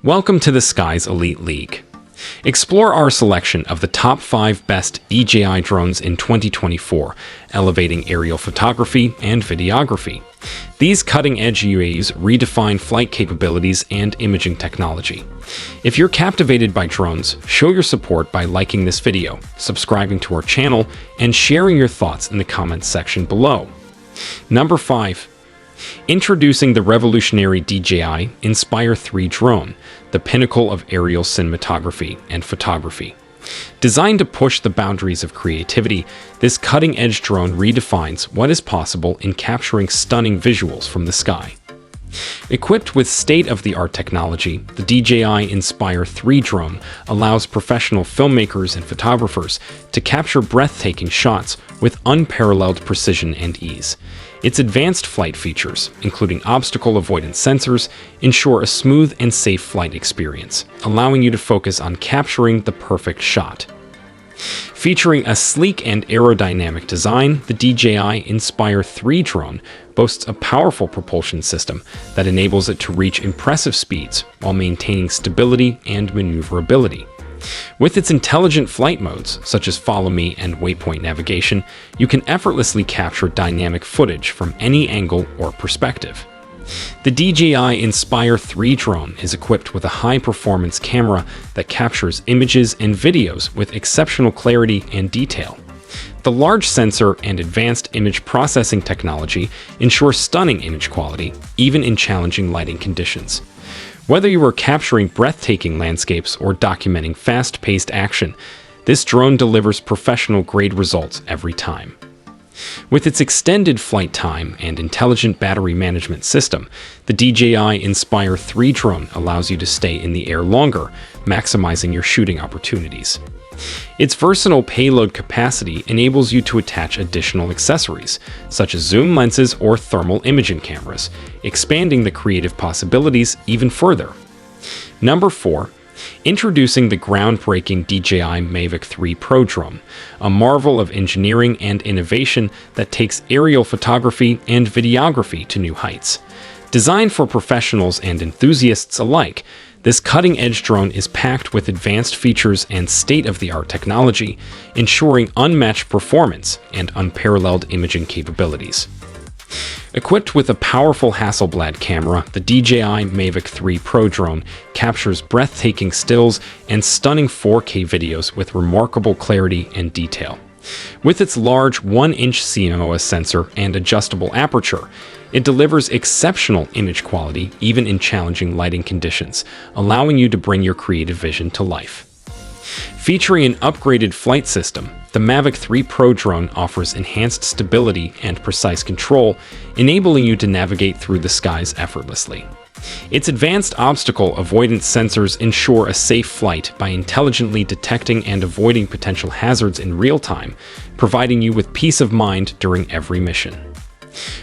Welcome to the Sky's Elite League. Explore our selection of the top 5 best DJI drones in 2024, elevating aerial photography and videography. These cutting-edge UAVs redefine flight capabilities and imaging technology. If you're captivated by drones, show your support by liking this video, subscribing to our channel, and sharing your thoughts in the comments section below. Number 5. Introducing the revolutionary DJI Inspire 3 drone, the pinnacle of aerial cinematography and photography. Designed to push the boundaries of creativity, this cutting-edge drone redefines what is possible in capturing stunning visuals from the sky. Equipped with state-of-the-art technology, the DJI Inspire 3 drone allows professional filmmakers and photographers to capture breathtaking shots with unparalleled precision and ease. Its advanced flight features, including obstacle avoidance sensors, ensure a smooth and safe flight experience, allowing you to focus on capturing the perfect shot. Featuring a sleek and aerodynamic design, the DJI Inspire 3 drone boasts a powerful propulsion system that enables it to reach impressive speeds while maintaining stability and maneuverability. With its intelligent flight modes, such as Follow Me and Waypoint navigation, you can effortlessly capture dynamic footage from any angle or perspective. The DJI Inspire 3 drone is equipped with a high-performance camera that captures images and videos with exceptional clarity and detail. The large sensor and advanced image processing technology ensure stunning image quality, even in challenging lighting conditions. Whether you are capturing breathtaking landscapes or documenting fast-paced action, this drone delivers professional-grade results every time. With its extended flight time and intelligent battery management system, the DJI Inspire 3 drone allows you to stay in the air longer, maximizing your shooting opportunities. Its versatile payload capacity enables you to attach additional accessories, such as zoom lenses or thermal imaging cameras, expanding the creative possibilities even further. Number 4. Introducing the groundbreaking DJI Mavic 3 Pro drone, a marvel of engineering and innovation that takes aerial photography and videography to new heights. Designed for professionals and enthusiasts alike, this cutting-edge drone is packed with advanced features and state-of-the-art technology, ensuring unmatched performance and unparalleled imaging capabilities. Equipped with a powerful Hasselblad camera, the DJI Mavic 3 Pro drone captures breathtaking stills and stunning 4K videos with remarkable clarity and detail. With its large 1-inch CMOS sensor and adjustable aperture, it delivers exceptional image quality even in challenging lighting conditions, allowing you to bring your creative vision to life. Featuring an upgraded flight system, the Mavic 3 Pro drone offers enhanced stability and precise control, enabling you to navigate through the skies effortlessly. Its advanced obstacle avoidance sensors ensure a safe flight by intelligently detecting and avoiding potential hazards in real time, providing you with peace of mind during every mission.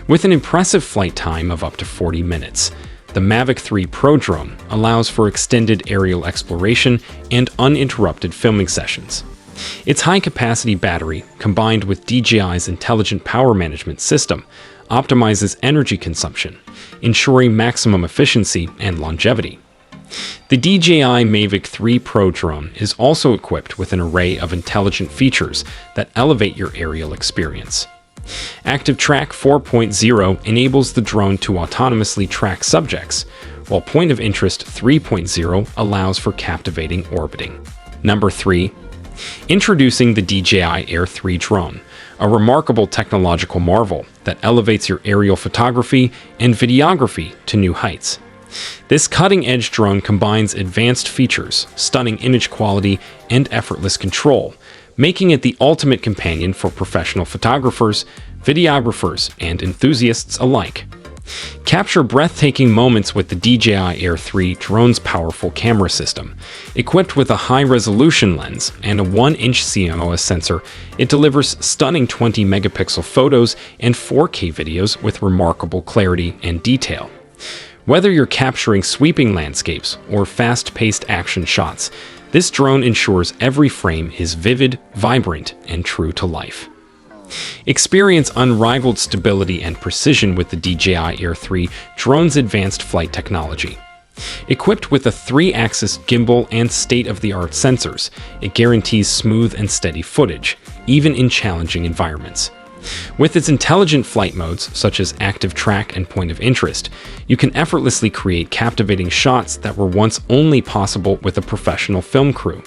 With an impressive flight time of up to 40 minutes, the Mavic 3 Pro drone allows for extended aerial exploration and uninterrupted filming sessions. Its high-capacity battery, combined with DJI's intelligent power management system, optimizes energy consumption, ensuring maximum efficiency and longevity. The DJI Mavic 3 Pro drone is also equipped with an array of intelligent features that elevate your aerial experience. Active Track 4.0 enables the drone to autonomously track subjects, while Point of Interest 3.0 allows for captivating orbiting. Number 3. Introducing the DJI Air 3 drone, a remarkable technological marvel that elevates your aerial photography and videography to new heights. This cutting-edge drone combines advanced features, stunning image quality, and effortless control, making it the ultimate companion for professional photographers, videographers, and enthusiasts alike. Capture breathtaking moments with the DJI Air 3 drone's powerful camera system. Equipped with a high-resolution lens and a 1-inch CMOS sensor, it delivers stunning 20-megapixel photos and 4K videos with remarkable clarity and detail. Whether you're capturing sweeping landscapes or fast-paced action shots, this drone ensures every frame is vivid, vibrant, and true to life. Experience unrivaled stability and precision with the DJI Air 3 drone's advanced flight technology. Equipped with a 3-axis gimbal and state-of-the-art sensors, it guarantees smooth and steady footage, even in challenging environments. With its intelligent flight modes, such as active track and point of interest, you can effortlessly create captivating shots that were once only possible with a professional film crew.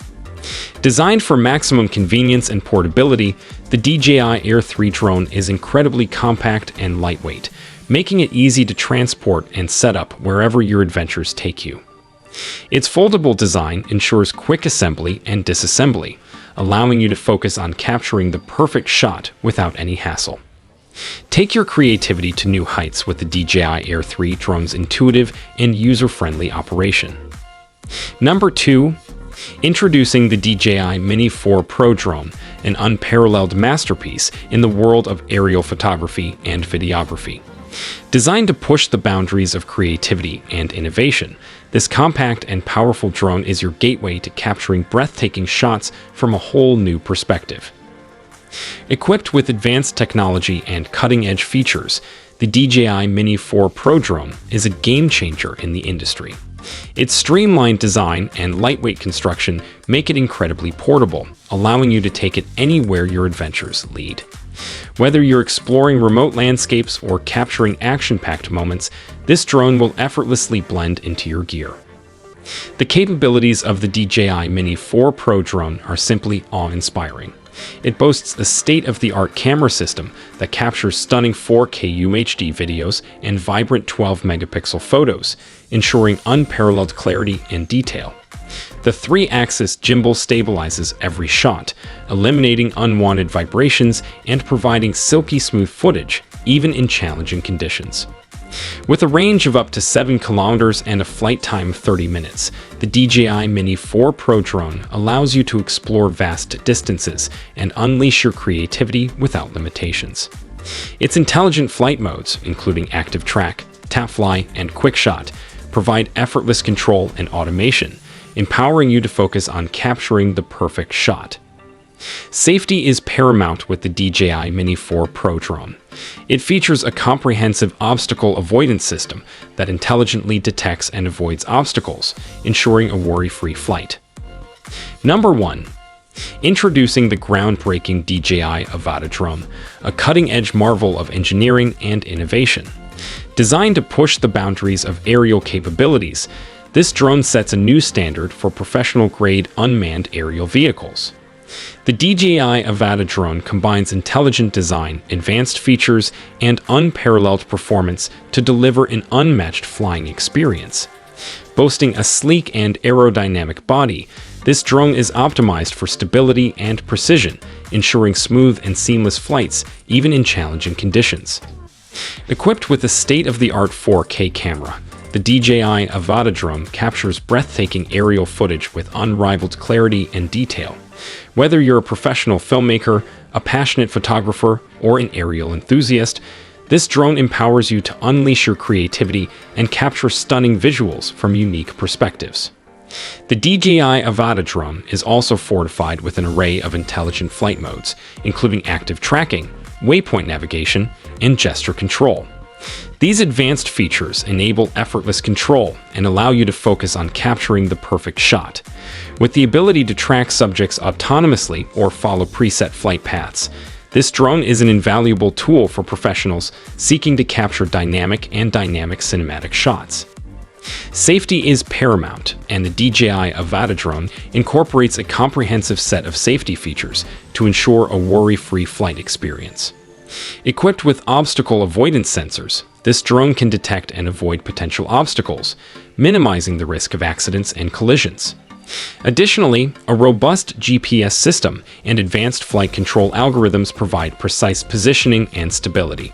Designed for maximum convenience and portability, the DJI Air 3 drone is incredibly compact and lightweight, making it easy to transport and set up wherever your adventures take you. Its foldable design ensures quick assembly and disassembly, allowing you to focus on capturing the perfect shot without any hassle. Take your creativity to new heights with the DJI Air 3 drone's intuitive and user-friendly operation. Number 2. Introducing the DJI Mini 4 Pro drone, an unparalleled masterpiece in the world of aerial photography and videography. Designed to push the boundaries of creativity and innovation, this compact and powerful drone is your gateway to capturing breathtaking shots from a whole new perspective. Equipped with advanced technology and cutting-edge features, the DJI Mini 4 Pro drone is a game-changer in the industry. Its streamlined design and lightweight construction make it incredibly portable, allowing you to take it anywhere your adventures lead. Whether you're exploring remote landscapes or capturing action-packed moments, this drone will effortlessly blend into your gear. The capabilities of the DJI Mini 4 Pro drone are simply awe-inspiring. It boasts a state-of-the-art camera system that captures stunning 4K UHD videos and vibrant 12-megapixel photos, ensuring unparalleled clarity and detail. The 3-axis gimbal stabilizes every shot, eliminating unwanted vibrations and providing silky smooth footage, even in challenging conditions. With a range of up to 7 kilometers and a flight time of 30 minutes, the DJI Mini 4 Pro drone allows you to explore vast distances and unleash your creativity without limitations. Its intelligent flight modes, including active track, tap fly, and quick shot, provide effortless control and automation, empowering you to focus on capturing the perfect shot. Safety is paramount with the DJI Mini 4 Pro drone. It features a comprehensive obstacle avoidance system that intelligently detects and avoids obstacles, ensuring a worry-free flight. Number 1. Introducing the groundbreaking DJI Avata drone, a cutting-edge marvel of engineering and innovation. Designed to push the boundaries of aerial capabilities, this drone sets a new standard for professional-grade unmanned aerial vehicles. The DJI Avata drone combines intelligent design, advanced features, and unparalleled performance to deliver an unmatched flying experience. Boasting a sleek and aerodynamic body, this drone is optimized for stability and precision, ensuring smooth and seamless flights even in challenging conditions. Equipped with a state-of-the-art 4K camera, the DJI Avata drone captures breathtaking aerial footage with unrivaled clarity and detail. Whether you're a professional filmmaker, a passionate photographer, or an aerial enthusiast, this drone empowers you to unleash your creativity and capture stunning visuals from unique perspectives. The DJI Avata drone is also fortified with an array of intelligent flight modes, including active tracking, waypoint navigation, and gesture control. These advanced features enable effortless control and allow you to focus on capturing the perfect shot. With the ability to track subjects autonomously or follow preset flight paths, this drone is an invaluable tool for professionals seeking to capture dynamic cinematic shots. Safety is paramount, and the DJI Avata drone incorporates a comprehensive set of safety features to ensure a worry-free flight experience. Equipped with obstacle avoidance sensors, this drone can detect and avoid potential obstacles, minimizing the risk of accidents and collisions. Additionally, a robust GPS system and advanced flight control algorithms provide precise positioning and stability.